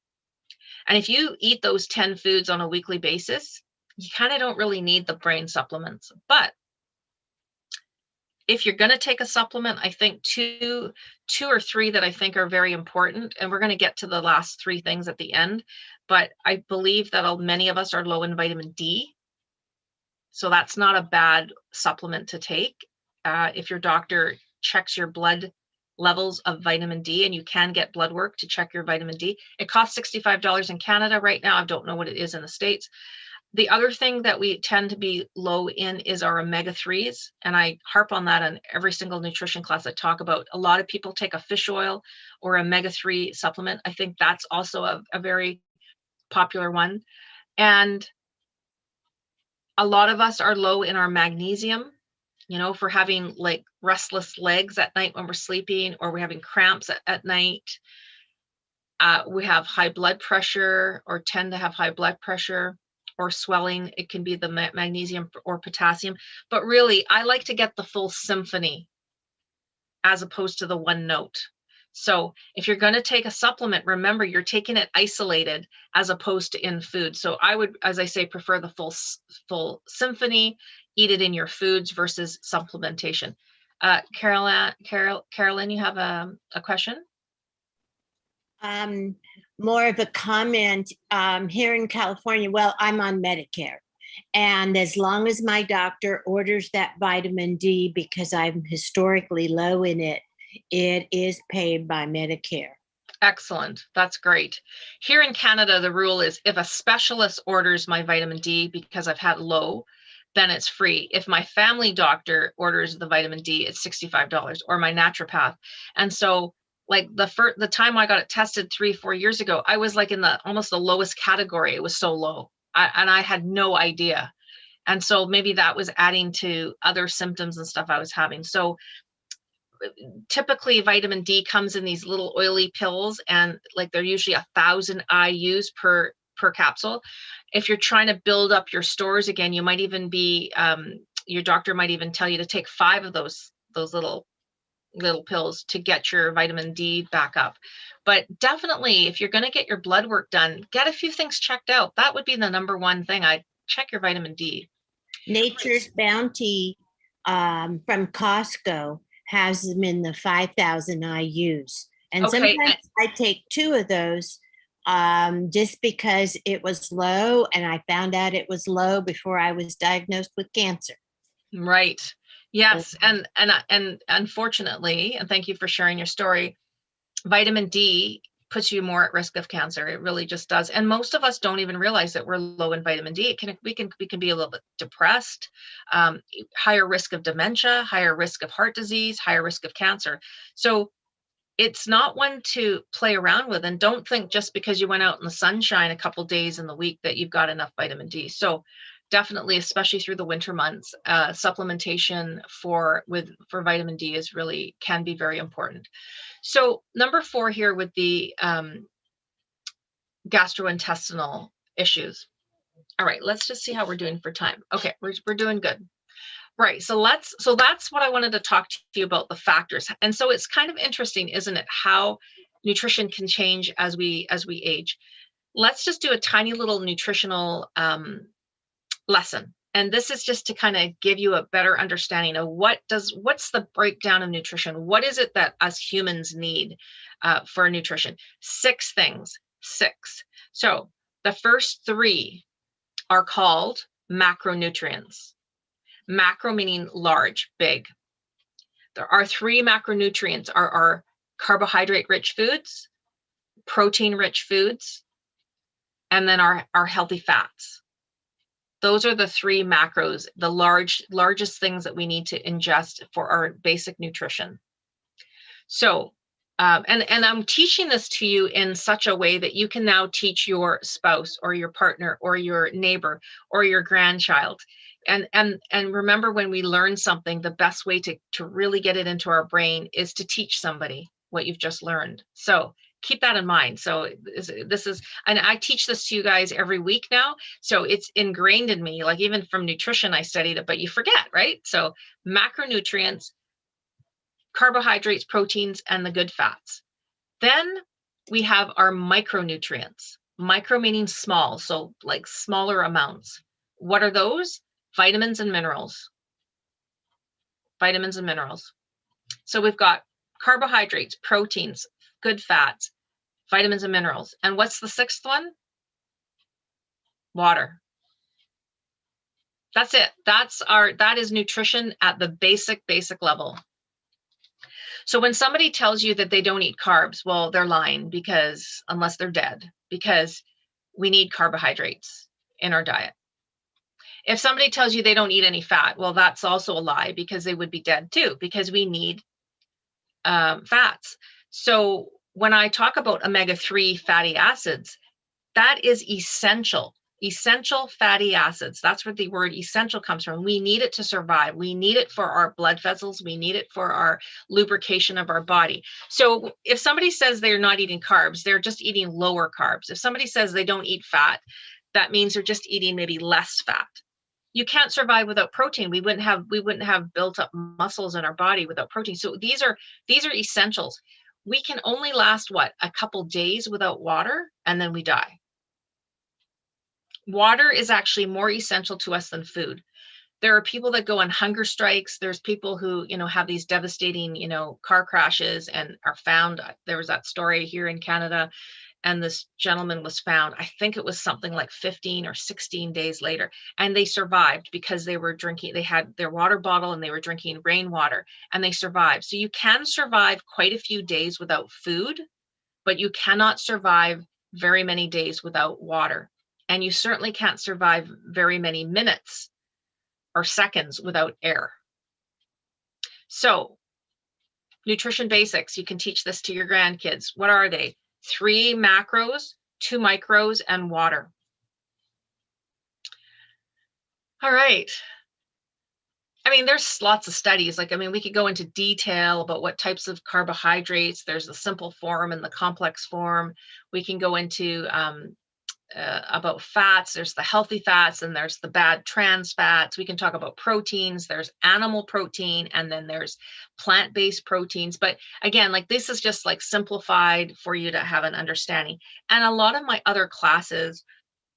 And if you eat those 10 foods on a weekly basis, you kind of don't really need the brain supplements. But if you're going to take a supplement, I think two or three that I think are very important, and we're going to get to the last three things at the end, but I believe that many of us are low in vitamin D. So that's not a bad supplement to take. If your doctor checks your blood levels of vitamin D, and you can get blood work to check your vitamin D. It costs $65 in Canada right now. I don't know what it is in the States. The other thing that we tend to be low in is our omega-3s. And I harp on that in every single nutrition class I talk about. A lot of people take a fish oil or omega-3 supplement. I think that's also a very popular one. And a lot of us are low in our magnesium. You know, if we're having like restless legs at night when we're sleeping, or we're having cramps at night, we have high blood pressure or tend to have high blood pressure or swelling. It can be the magnesium or potassium. But really, I like to get the full symphony as opposed to the one note. So if you're going to take a supplement, remember you're taking it isolated as opposed to in food. So I would, as I say, prefer the full symphony. Eat it in your foods versus supplementation. Carolyn, you have a question? More of a comment. Here in California, well, I'm on Medicare. And as long as my doctor orders that vitamin D, because I'm historically low in it, it is paid by Medicare. Excellent. That's great. Here in Canada, the rule is if a specialist orders my vitamin D because I've had low, then it's free. If my family doctor orders the vitamin D, it's $65, or my naturopath. And so like the time I got it tested 3-4 years ago, I was like in almost the lowest category. It was so low. And I had no idea. And so maybe that was adding to other symptoms and stuff I was having. So typically vitamin D comes in these little oily pills, and like they're usually 1,000 IUs per capsule. If you're trying to build up your stores again, you might even be, your doctor might even tell you to take 5 of those little pills to get your vitamin D back up. But definitely, if you're going to get your blood work done, get a few things checked out. That would be the number one thing. I'd check your vitamin D. Nature's Bounty from Costco has them in the 5,000 IUs. And Okay. Sometimes I take 2 of those just because it was low, and I found out it was low before I was diagnosed with cancer. Right. Yes. And unfortunately, and thank you for sharing your story, vitamin D puts you more at risk of cancer. It really just does. And most of us don't even realize that we're low in vitamin D. We can be a little bit depressed, higher risk of dementia, higher risk of heart disease, higher risk of cancer. So it's not one to play around with. And don't think just because you went out in the sunshine a couple days in the week that you've got enough vitamin D. So definitely, especially through the winter months, supplementation for vitamin D can be very important. So number 4 here with the gastrointestinal issues. All right, let's just see how we're doing for time. Okay, we're doing good. Right, so that's what I wanted to talk to you about, the factors. And so it's kind of interesting, isn't it, how nutrition can change as we age. Let's just do a tiny little nutritional lesson. And this is just to kind of give you a better understanding of what's the breakdown of nutrition? What is it that us humans need for nutrition? 6 things, 6. So the first 3 are called macronutrients. Macro meaning large, big. There are 3 macronutrients are carbohydrate-rich foods, protein-rich foods, and then our healthy fats. Those are the 3 macros, the largest things that we need to ingest for our basic nutrition. So And I'm teaching this to you in such a way that you can now teach your spouse or your partner or your neighbor or your grandchild. And remember, when we learn something, the best way to really get it into our brain is to teach somebody what you've just learned. So keep that in mind. So this is, and I teach this to you guys every week now. So it's ingrained in me, like even from nutrition, I studied it, but you forget, right? So macronutrients, carbohydrates, proteins, and the good fats. Then we have our micronutrients. Micro meaning small, so like smaller amounts. What are those? Vitamins and minerals. Vitamins and minerals. So we've got carbohydrates, proteins, good fats, vitamins and minerals. And what's the sixth one? Water. That's it. That is nutrition at the basic level. So when somebody tells you that they don't eat carbs, well, they're lying, because unless they're dead, because we need carbohydrates in our diet. If somebody tells you they don't eat any fat, well, that's also a lie, because they would be dead too, because we need fats. So when I talk about omega-3 fatty acids, that is essential. Essential fatty acids. That's where the word essential comes from. We need it to survive. We need it for our blood vessels. We need it for our lubrication of our body. So if somebody says they're not eating carbs, they're just eating lower carbs. If somebody says they don't eat fat, that means they're just eating maybe less fat. You can't survive without protein. We wouldn't have built up muscles in our body without protein. So these are essentials. We can only last a couple days without water, and then we die. Water is actually more essential to us than food. There are people that go on hunger strikes. There's people who, have these devastating, car crashes and are found. There was that story here in Canada, and this gentleman was found, I think it was something like 15 or 16 days later, and they survived because they were drinking, they had their water bottle and they were drinking rainwater, and they survived. So you can survive quite a few days without food, but you cannot survive very many days without water. And you certainly can't survive very many minutes or seconds without air. So nutrition basics, you can teach this to your grandkids. What are they? 3 macros, 2 micros, and water. All right. I mean, there's lots of studies. We could go into detail about what types of carbohydrates. There's the simple form and the complex form. We can go into about fats. There's the healthy fats, and there's the bad trans fats. We can talk about proteins. There's animal protein, and then there's plant-based proteins. But again, this is just simplified for you to have an understanding. And a lot of my other classes,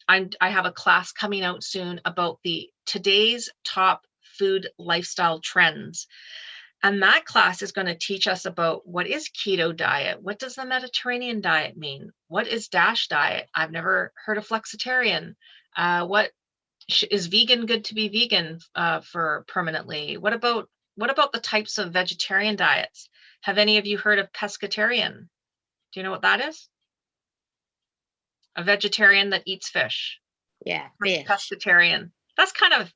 I have a class coming out soon about today's top food lifestyle trends. And that class is going to teach us about what is keto diet? What does the Mediterranean diet mean? What is DASH diet? I've never heard of flexitarian. What is vegan good to be vegan for permanently? What about the types of vegetarian diets? Have any of you heard of pescatarian? Do you know what that is? A vegetarian that eats fish. Yeah, fish. Pescatarian. That's kind of,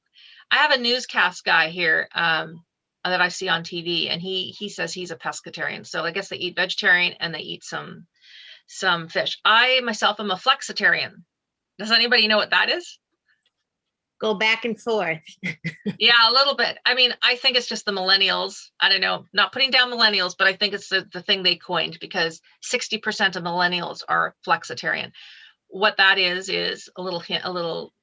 I have a newscast guy here that I see on TV, and he says he's a pescatarian. So I guess they eat vegetarian and they eat some fish. I myself am a flexitarian. Does anybody know what that is? Go back and forth. Yeah, a little bit. I think it's just the millennials. I don't know, not putting down millennials, but I think it's the thing they coined, because 60% of millennials are flexitarian. What that is a little hint, a little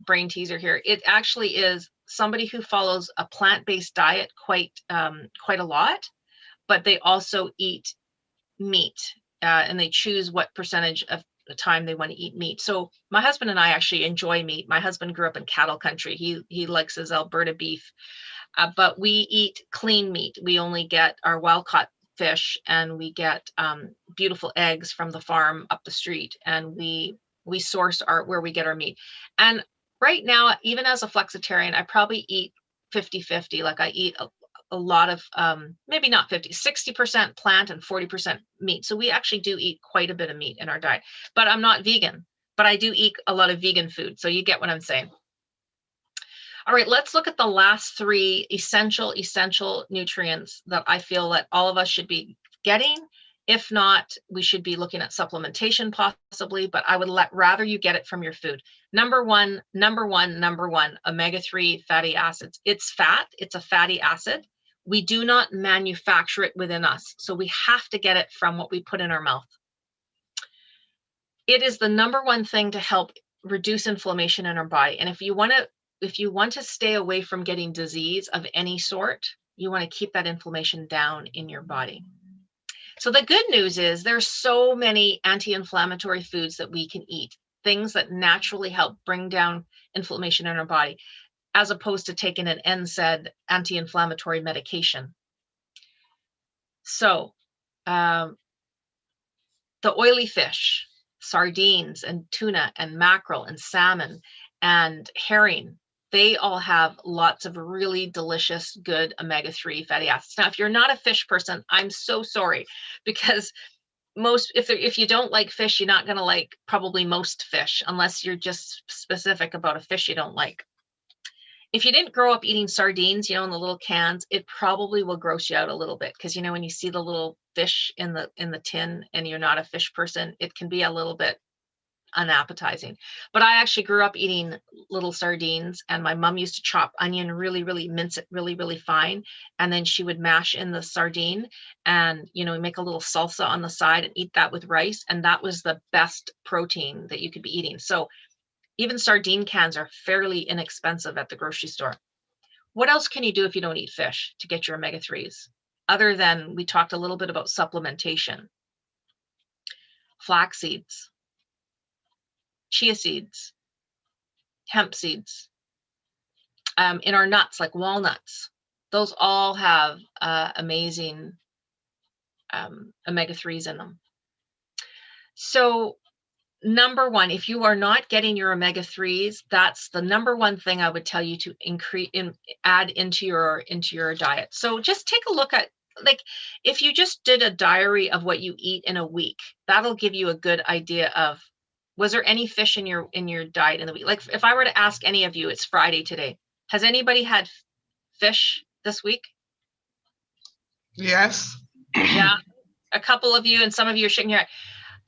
brain teaser here. It actually is somebody who follows a plant-based diet quite a lot, but they also eat meat, and they choose what percentage of the time they want to eat meat. So my husband and I actually enjoy meat. My husband grew up in cattle country. He likes his Alberta beef, but we eat clean meat. We only get our wild-caught fish, and we get beautiful eggs from the farm up the street, and we source where we get our meat. And right now, even as a flexitarian, I probably eat 50-50. I eat a lot of, maybe not 50, 60% plant and 40% meat. So we actually do eat quite a bit of meat in our diet, but I'm not vegan, but I do eat a lot of vegan food. So you get what I'm saying. All right, let's look at the last 3 essential nutrients that I feel that all of us should be getting If not, we should be looking at supplementation possibly, but I would rather you get it from your food. Number one, omega-3 fatty acids. It's fat, it's a fatty acid. We do not manufacture it within us. So we have to get it from what we put in our mouth. It is the number one thing to help reduce inflammation in our body. And if you want to stay away from getting disease of any sort, you want to keep that inflammation down in your body. So the good news is there's so many anti-inflammatory foods that we can eat, things that naturally help bring down inflammation in our body, as opposed to taking an NSAID anti-inflammatory medication. So the oily fish, sardines and tuna and mackerel and salmon and herring, they all have lots of really delicious, good omega-3 fatty acids. Now, if you're not a fish person, I'm so sorry, because if you don't like fish, you're not going to like probably most fish, unless you're just specific about a fish you don't like. If you didn't grow up eating sardines, in the little cans, it probably will gross you out a little bit, because when you see the little fish in the tin and you're not a fish person, it can be a little bit unappetizing. But I actually grew up eating little sardines, and my mom used to chop onion really, really, mince it really, really fine, and then she would mash in the sardine and make a little salsa on the side and eat that with rice, and that was the best protein that you could be eating. So even sardine cans are fairly inexpensive at the grocery store. What else can you do if you don't eat fish to get your omega-3s? Other than, we talked a little bit about supplementation. Flax seeds, chia seeds, hemp seeds, in our nuts like walnuts, those all have amazing omega-3s in them. So number one, if you are not getting your omega-3s, that's the number one thing I would tell you to add into your diet. So just take a look at, like, if you just did a diary of what you eat in a week, that'll give you a good idea of, was there any fish in your diet in the week? Like, if I were to ask any of you, it's Friday today, has anybody had fish this week? Yes. Yeah, a couple of you, and some of you are shaking your head.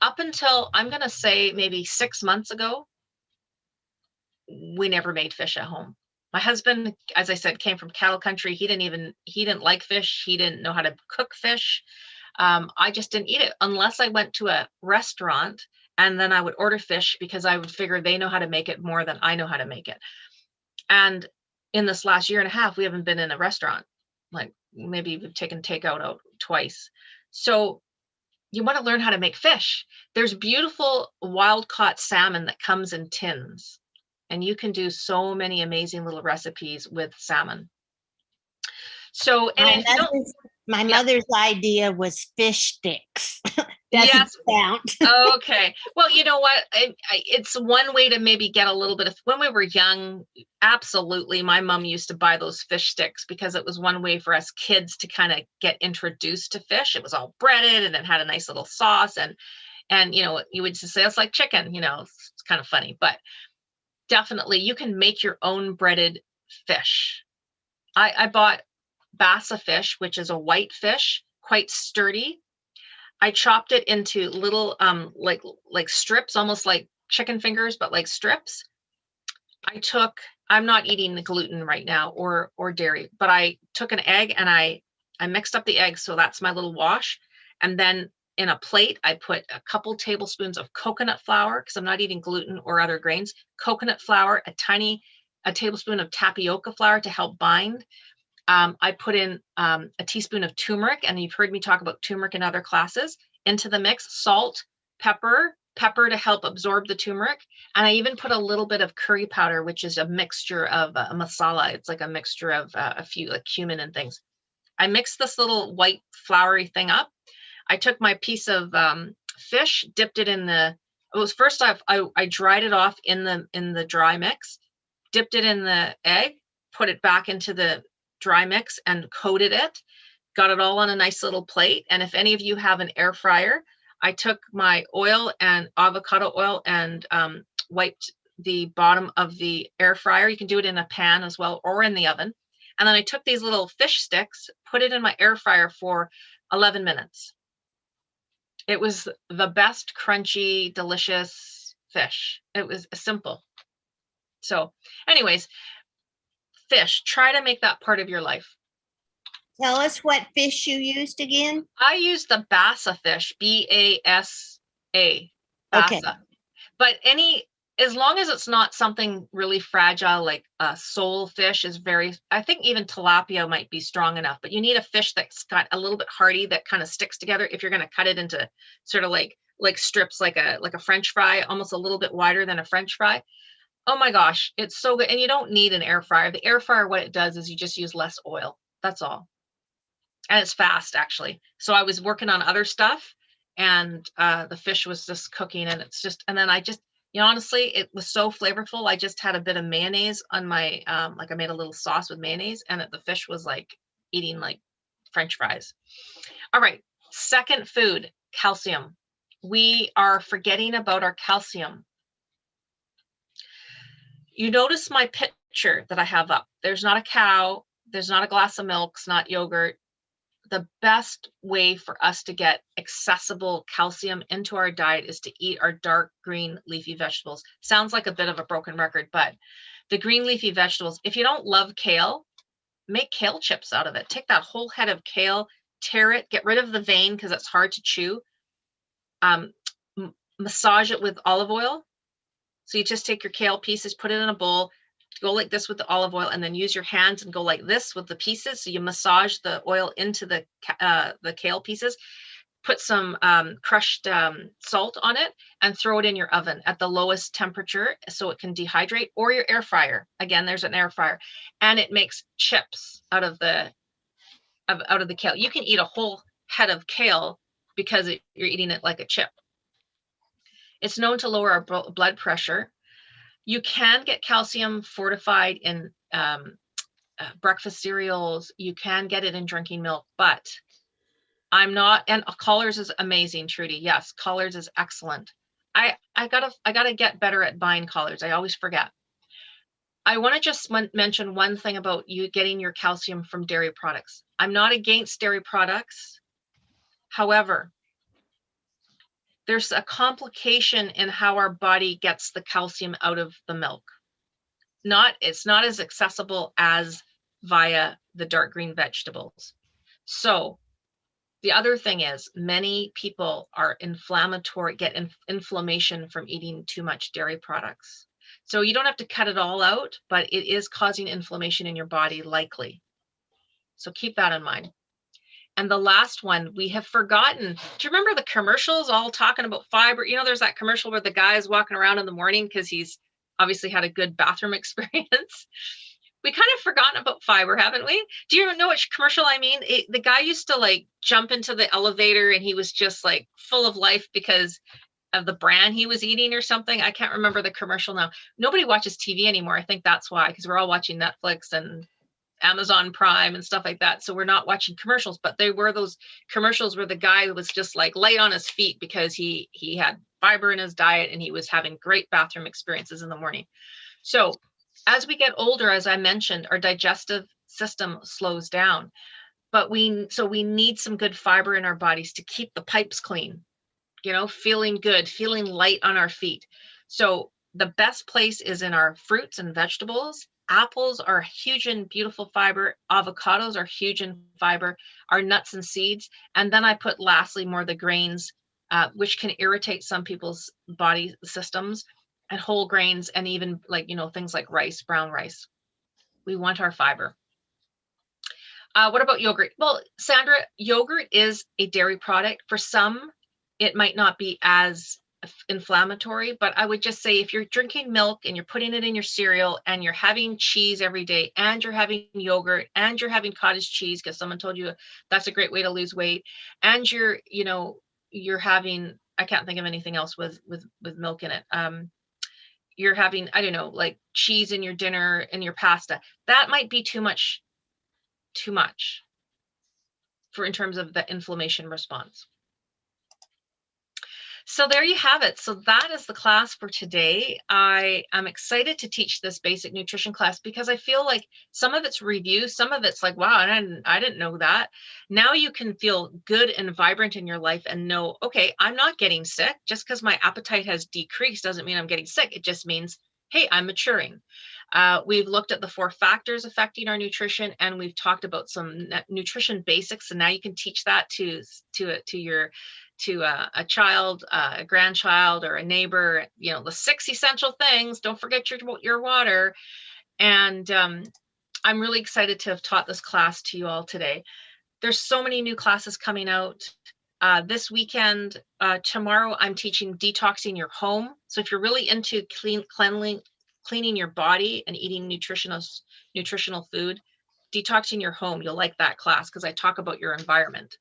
Up until, I'm going to say, maybe 6 months ago, we never made fish at home. My husband, as I said, came from cattle country. He didn't like fish. He didn't know how to cook fish. I just didn't eat it unless I went to a restaurant, and then I would order fish because I would figure they know how to make it more than I know how to make it. And in this last year and a half, we haven't been in a restaurant. Like, maybe we've taken takeout out twice. So you want to learn how to make fish. There's beautiful wild caught salmon that comes in tins, and you can do so many amazing little recipes with salmon. So, and my mother's idea was fish sticks. Yes. Count. Okay. Well, you know what? It's one way to maybe get a little bit of, when we were young, absolutely. My mom used to buy those fish sticks because it was one way for us kids to kind of get introduced to fish. It was all breaded and it had a nice little sauce, and you would just say it's like chicken, it's kind of funny, but definitely you can make your own breaded fish. I bought bassa fish, which is a white fish, quite sturdy. I chopped it into little like strips, almost like chicken fingers, but like strips. I'm not eating the gluten right now or dairy, but I took an egg and I mixed up the egg. So that's my little wash. And then in a plate, I put a couple tablespoons of coconut flour, because I'm not eating gluten or other grains. Coconut flour, a tablespoon of tapioca flour to help bind. I put in a teaspoon of turmeric, and you've heard me talk about turmeric in other classes, into the mix. Salt, pepper to help absorb the turmeric. And I even put a little bit of curry powder, which is a mixture of a masala. It's like a mixture of a few, like cumin and things. I mixed this little white floury thing up. I took my piece of fish, dipped it in first off, I dried it off in the dry mix, dipped it in the egg, put it back into the dry mix and coated it, got it all on a nice little plate. And if any of you have an air fryer, I took my oil and avocado oil and wiped the bottom of the air fryer. You can do it in a pan as well, or in the oven. And then I took these little fish sticks, put it in my air fryer for 11 minutes. It was the best crunchy, delicious fish. It was simple. So anyways, fish, try to make that part of your life. Tell us what fish you used again. I use the bassa fish, B-A-S-A, Okay. bassa. But as long as it's not something really fragile, like a sole fish is I think even tilapia might be strong enough, but you need a fish that's got a little bit hardy that kind of sticks together if you're going to cut it into sort of like strips, like a French fry, almost a little bit wider than a French fry. Oh my gosh, it's so good. And you don't need an air fryer. The air fryer, what it does is you just use less oil. That's all. And it's fast, actually. So I was working on other stuff, and the fish was just cooking, and and then I just, honestly, it was so flavorful. I just had a bit of mayonnaise on my, like I made a little sauce with mayonnaise, and the fish was like eating like French fries. All right, second food, calcium. We are forgetting about our calcium. You notice my picture that I have up. There's not a cow. There's not a glass of milk. It's not yogurt. The best way for us to get accessible calcium into our diet is to eat our dark green leafy vegetables. Sounds like a bit of a broken record, but the green leafy vegetables, if you don't love kale, make kale chips out of it. Take that whole head of kale, tear it, get rid of the vein because it's hard to chew. Massage it with olive oil. So you just take your kale pieces, put it in a bowl, go like this with the olive oil, and then use your hands and go like this with the pieces. So you massage the oil into the kale pieces, put some crushed salt on it, and throw it in your oven at the lowest temperature so it can dehydrate, or your air fryer. Again, there's an air fryer, and it makes chips out of the kale. You can eat a whole head of kale because you're eating it like a chip. It's known to lower our blood pressure. You can get calcium fortified in breakfast cereals. You can get it in drinking milk, but I'm not. And Collards is amazing, Trudy. Yes, Collards is excellent. I gotta get better at buying Collards. I always forget. I want to just mention one thing about you getting your calcium from dairy products. I'm not against dairy products. However, there's a complication in how our body gets the calcium out of the milk. It's not as accessible as via the dark green vegetables. So the other thing is many people are get inflammation from eating too much dairy products. So you don't have to cut it all out, but it is causing inflammation in your body likely. So keep that in mind. And the last one we have forgotten. Do you remember the commercials all talking about fiber? There's that commercial where the guy is walking around in the morning because he's obviously had a good bathroom experience. We kind of forgotten about fiber, haven't we? Do you know which commercial I mean? The guy used to like jump into the elevator and he was just like full of life because of the brand he was eating or something. I can't remember the commercial now. Nobody watches TV anymore. I think that's why, because we're all watching Netflix and Amazon Prime and stuff like that. So we're not watching commercials, but they were those commercials where the guy was just like light on his feet because he had fiber in his diet and he was having great bathroom experiences in the morning. So as we get older, as I mentioned, our digestive system slows down, but we need some good fiber in our bodies to keep the pipes clean, feeling good, feeling light on our feet. So the best place is in our fruits and vegetables. Apples are huge in beautiful fiber. Avocados are huge in fiber. Our nuts and seeds. And then I put lastly more the grains, which can irritate some people's body systems, and whole grains, and even like, things like rice, brown rice. We want our fiber. What about yogurt? Well, Sandra, yogurt is a dairy product. For some, it might not be as inflammatory, but I would just say if you're drinking milk and you're putting it in your cereal and you're having cheese every day and you're having yogurt and you're having cottage cheese because someone told you that's a great way to lose weight, and you're having, I can't think of anything else with milk in it. You're having, I don't know, like cheese in your dinner and your pasta. That might be too much for in terms of the inflammation response. So there you have it. So that is the class for today. I am excited to teach this basic nutrition class because I feel like some of it's review, some of it's like, wow, I didn't know that. Now you can feel good and vibrant in your life and know, okay, I'm not getting sick. Just because my appetite has decreased doesn't mean I'm getting sick. It just means, hey, I'm maturing. We've looked at the 4 factors affecting our nutrition, and we've talked about some nutrition basics. And now you can teach that to a child, a grandchild, or a neighbor. You know, the 6 essential things. Don't forget your water. And I'm really excited to have taught this class to you all today. There's so many new classes coming out. This weekend, tomorrow, I'm teaching detoxing your home. So if you're really into cleaning your body and eating nutritional food, detoxing your home, you'll like that class because I talk about your environment.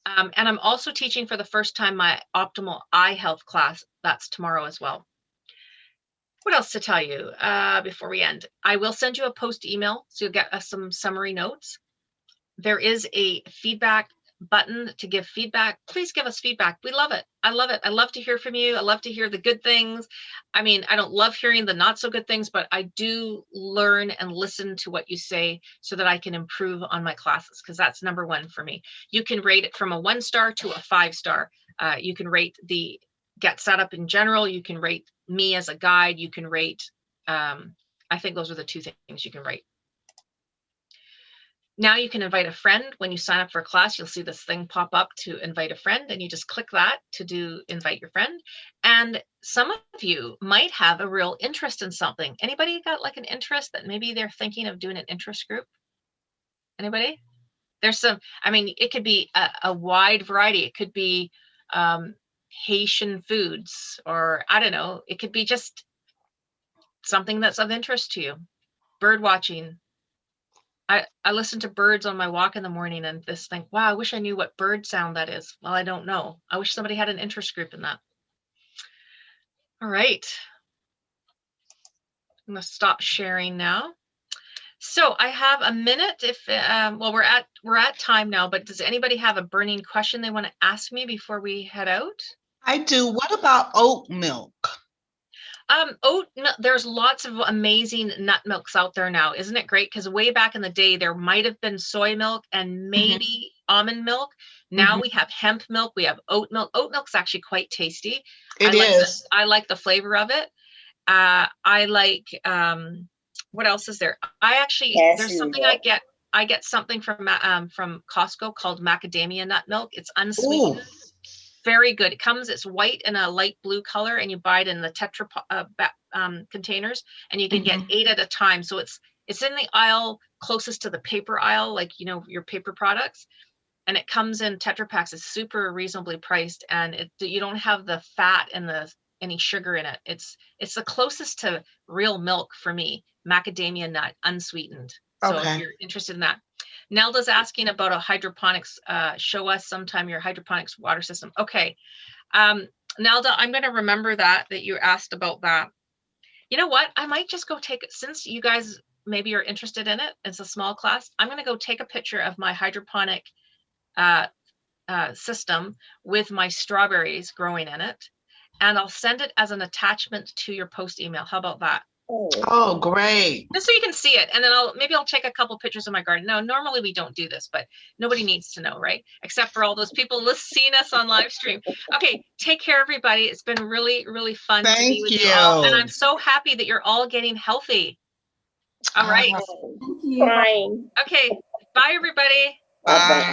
And I'm also teaching for the first time my optimal eye health class. That's tomorrow as well. What else to tell you before we end? I will send you a post email, so you'll get some summary notes. There is a feedback button to give feedback. Please give us feedback. We love it. I love it. I love to hear from you. I love to hear the good things. I mean, I don't love hearing the not so good things, but I do learn and listen to what you say so that I can improve on my classes, because that's number 1 for me. You can rate it from a 1-star to a 5-star. You can rate the Get Set Up in general. You can rate me as a guide. You can rate, I think those are the 2 things you can rate. Now you can invite a friend. When you sign up for a class, you'll see this thing pop up to invite a friend, and you just click that to invite your friend. And some of you might have a real interest in something. Anybody got like an interest that maybe they're thinking of doing an interest group? Anybody? There's some, I mean, it could be a wide variety. It could be Haitian foods, or I don't know. It could be just something that's of interest to you. Bird watching. I listen to birds on my walk in the morning and just think, wow, I wish I knew what bird sound that is. Well, I don't know. I wish somebody had an interest group in that. All right. I'm going to stop sharing now. So I have a minute. If well, we're at time now, but does anybody have a burning question they want to ask me before we head out? I do. What about oat milk? Oat milk, there's lots of amazing nut milks out there now. Isn't it great? Because way back in the day, there might have been soy milk and maybe almond milk. Now we have hemp milk. We have oat milk. Oat milk's actually quite tasty. I like the flavor of it. I like, what else is there? There's something I get something from Costco called macadamia nut milk. It's unsweetened. Ooh. Very good. It's white in a light blue color, and you buy it in the Tetra containers, and you can get 8 at a time. So it's in the aisle closest to the paper aisle, like, you know, your paper products, and it comes in Tetra packs. It's super reasonably priced, and you don't have the fat and any sugar in it. It's the closest to real milk for me. Macadamia nut, unsweetened. So if you're interested in that. Nelda's asking about a hydroponics. Show us sometime your hydroponics water system. Okay. Nelda, I'm going to remember that you asked about that. You know what? I might just go take it, since you guys maybe are interested in it. It's a small class. I'm going to go take a picture of my hydroponic system with my strawberries growing in it, and I'll send it as an attachment to your post email. How about that? Oh, great. Just so you can see it. And then I'll take a couple pictures of my garden. No, normally we don't do this, but nobody needs to know, right? Except for all those people seeing us on live stream. Okay, take care, everybody. It's been really, really fun to be with you all. And I'm so happy that you're all getting healthy. All right. Thank you. Fine. Okay, bye, everybody. Bye.